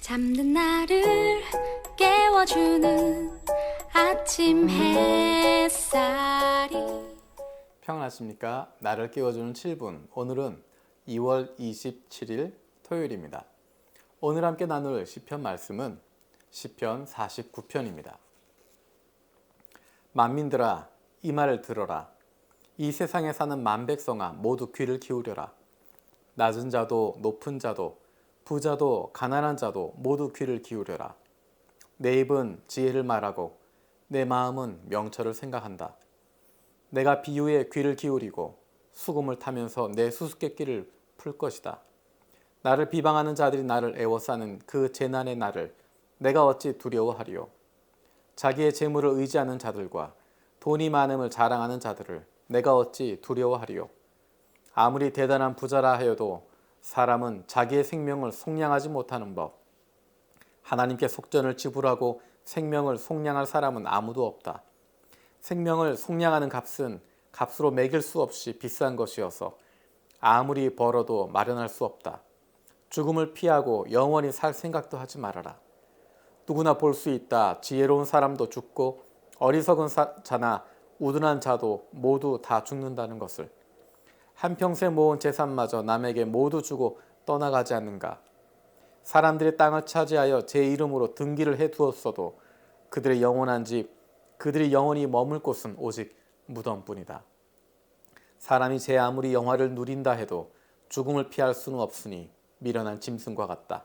잠든 나를 깨워주는 아침 햇살이 평안하십니까? 나를 깨워주는 7분. 오늘은 2월 27일 토요일입니다. 오늘 함께 나눌 시편 말씀은 시편 49편입니다. 만민들아 이 말을 들어라. 이 세상에 사는 만백성아 모두 귀를 기울여라. 낮은 자도 높은 자도 부자도 가난한 자도 모두 귀를 기울여라. 내 입은 지혜를 말하고 내 마음은 명철을 생각한다. 내가 비유에 귀를 기울이고 수금을 타면서 내 수수께끼를 풀 것이다. 나를 비방하는 자들이 나를 애워싸는 그 재난의 날을 내가 어찌 두려워하리요. 자기의 재물을 의지하는 자들과 돈이 많음을 자랑하는 자들을 내가 어찌 두려워하리요. 아무리 대단한 부자라 하여도 사람은 자기의 생명을 속량하지 못하는 법. 하나님께 속전을 지불하고 생명을 속량할 사람은 아무도 없다. 생명을 속량하는 값은 값으로 매길 수 없이 비싼 것이어서 아무리 벌어도 마련할 수 없다. 죽음을 피하고 영원히 살 생각도 하지 말아라. 누구나 볼 수 있다. 지혜로운 사람도 죽고 어리석은 자나 우둔한 자도 모두 다 죽는다는 것을. 한평생 모은 재산마저 남에게 모두 주고 떠나가지 않는가. 사람들이 땅을 차지하여 제 이름으로 등기를 해두었어도 그들의 영원한 집, 그들이 영원히 머물 곳은 오직 무덤뿐이다. 사람이 제 아무리 영화를 누린다 해도 죽음을 피할 수는 없으니 미련한 짐승과 같다.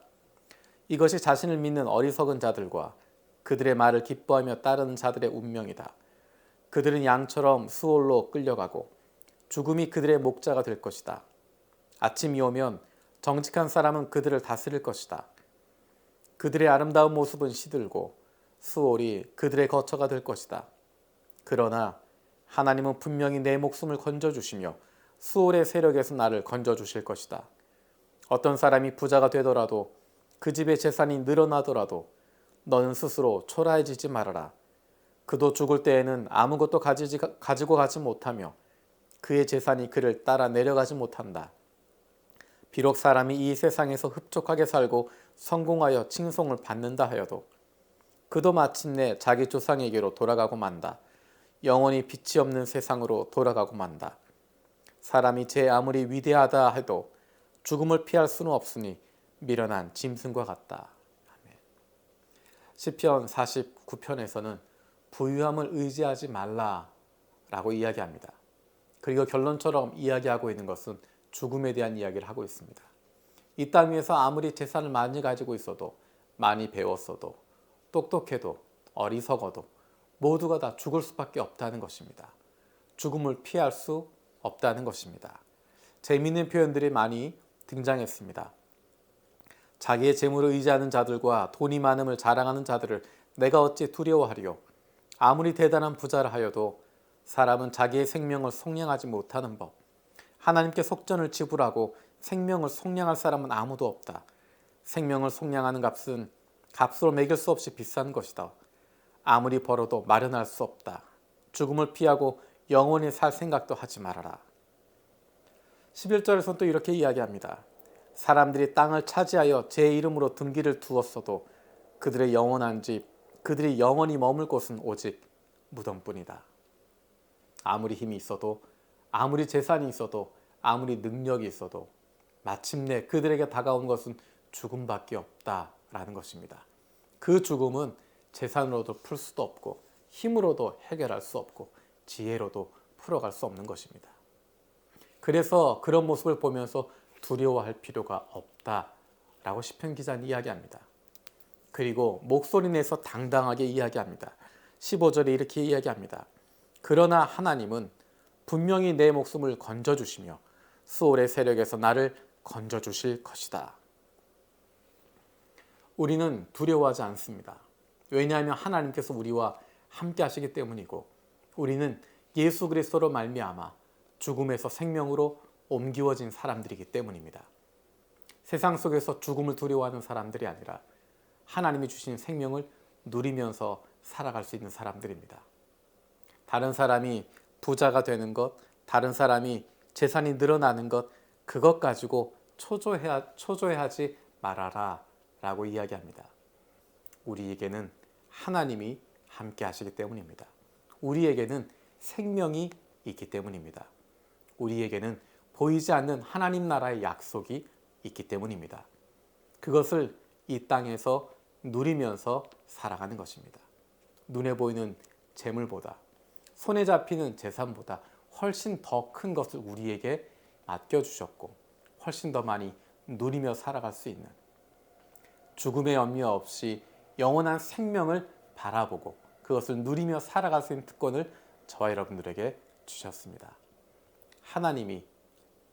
이것이 자신을 믿는 어리석은 자들과 그들의 말을 기뻐하며 따르는 자들의 운명이다. 그들은 양처럼 수월로 끌려가고 죽음이 그들의 목자가 될 것이다. 아침이 오면 정직한 사람은 그들을 다스릴 것이다. 그들의 아름다운 모습은 시들고 수월이 그들의 거처가 될 것이다. 그러나 하나님은 분명히 내 목숨을 건져주시며 수월의 세력에서 나를 건져주실 것이다. 어떤 사람이 부자가 되더라도 그 집의 재산이 늘어나더라도 너는 스스로 초라해지지 말아라. 그도 죽을 때에는 아무것도 가지고 가지 못하며 그의 재산이 그를 따라 내려가지 못한다. 비록 사람이 이 세상에서 흡족하게 살고 성공하여 칭송을 받는다 하여도 그도 마침내 자기 조상에게로 돌아가고 만다. 영원히 빛이 없는 세상으로 돌아가고 만다. 사람이 제 아무리 위대하다 해도 죽음을 피할 수는 없으니 미련한 짐승과 같다. 아멘. 시편 49편에서는 부유함을 의지하지 말라라고 이야기합니다. 그리고 결론처럼 이야기하고 있는 것은 죽음에 대한 이야기를 하고 있습니다. 이 땅 위에서 아무리 재산을 많이 가지고 있어도 많이 배웠어도 똑똑해도 어리석어도 모두가 다 죽을 수밖에 없다는 것입니다. 죽음을 피할 수 없다는 것입니다. 재미있는 표현들이 많이 등장했습니다. 자기의 재물을 의지하는 자들과 돈이 많음을 자랑하는 자들을 내가 어찌 두려워하리요. 아무리 대단한 부자라 하여도 사람은 자기의 생명을 속량하지 못하는 법. 하나님께 속전을 지불하고 생명을 속량할 사람은 아무도 없다. 생명을 속량하는 값은 값으로 매길 수 없이 비싼 것이다. 아무리 벌어도 마련할 수 없다. 죽음을 피하고 영원히 살 생각도 하지 말아라. 11절에서는 또 이렇게 이야기합니다. 사람들이 땅을 차지하여 제 이름으로 등기를 두었어도 그들의 영원한 집, 그들이 영원히 머물 곳은 오직 무덤뿐이다. 아무리 힘이 있어도 아무리 재산이 있어도 아무리 능력이 있어도 마침내 그들에게 다가온 것은 죽음밖에 없다라는 것입니다. 그 죽음은 재산으로도 풀 수도 없고 힘으로도 해결할 수 없고 지혜로도 풀어갈 수 없는 것입니다. 그래서 그런 모습을 보면서 두려워할 필요가 없다라고 시편 기자는 이야기합니다. 그리고 목소리 내서 당당하게 이야기합니다. 15절에 이렇게 이야기합니다. 그러나 하나님은 분명히 내 목숨을 건져주시며 수월의 세력에서 나를 건져주실 것이다. 우리는 두려워하지 않습니다. 왜냐하면 하나님께서 우리와 함께 하시기 때문이고 우리는 예수 그리스도로 말미암아 죽음에서 생명으로 옮기워진 사람들이기 때문입니다. 세상 속에서 죽음을 두려워하는 사람들이 아니라 하나님이 주신 생명을 누리면서 살아갈 수 있는 사람들입니다. 다른 사람이 부자가 되는 것, 다른 사람이 재산이 늘어나는 것, 그것 가지고 초조해하지 말아라 라고 이야기합니다. 우리에게는 하나님이 함께 하시기 때문입니다. 우리에게는 생명이 있기 때문입니다. 우리에게는 보이지 않는 하나님 나라의 약속이 있기 때문입니다. 그것을 이 땅에서 누리면서 살아가는 것입니다. 눈에 보이는 재물보다, 손에 잡히는 재산보다 훨씬 더 큰 것을 우리에게 맡겨주셨고 훨씬 더 많이 누리며 살아갈 수 있는, 죽음의 염려 없이 영원한 생명을 바라보고 그것을 누리며 살아갈 수 있는 특권을 저와 여러분들에게 주셨습니다. 하나님이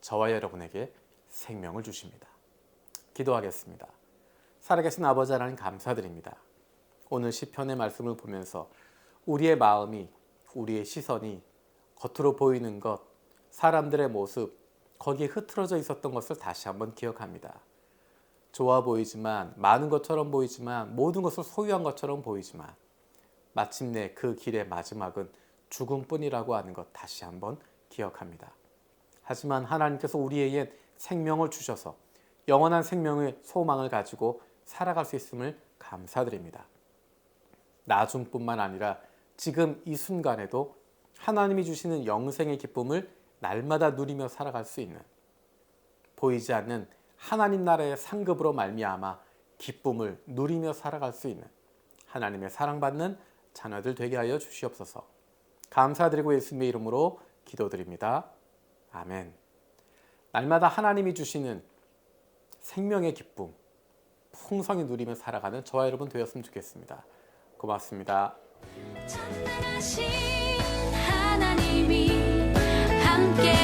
저와 여러분에게 생명을 주십니다. 기도하겠습니다. 살아계신 아버지 하나님 감사드립니다. 오늘 시편의 말씀을 보면서 우리의 마음이, 우리의 시선이 겉으로 보이는 것, 사람들의 모습, 거기에 흐트러져 있었던 것을 다시 한번 기억합니다. 좋아 보이지만, 많은 것처럼 보이지만, 모든 것을 소유한 것처럼 보이지만 마침내 그 길의 마지막은 죽음뿐이라고 하는 것 다시 한번 기억합니다. 하지만 하나님께서 우리에게 생명을 주셔서 영원한 생명의 소망을 가지고 살아갈 수 있음을 감사드립니다. 나중뿐만 아니라 지금 이 순간에도 하나님이 주시는 영생의 기쁨을 날마다 누리며 살아갈 수 있는, 보이지 않는 하나님 나라의 상급으로 말미암아 기쁨을 누리며 살아갈 수 있는 하나님의 사랑받는 자녀들 되게 하여 주시옵소서. 감사드리고 예수님의 이름으로 기도드립니다. 아멘. 날마다 하나님이 주시는 생명의 기쁨 풍성히 누리며 살아가는 저와 여러분 되었으면 좋겠습니다. 고맙습니다. 전능하신 하나님이 함께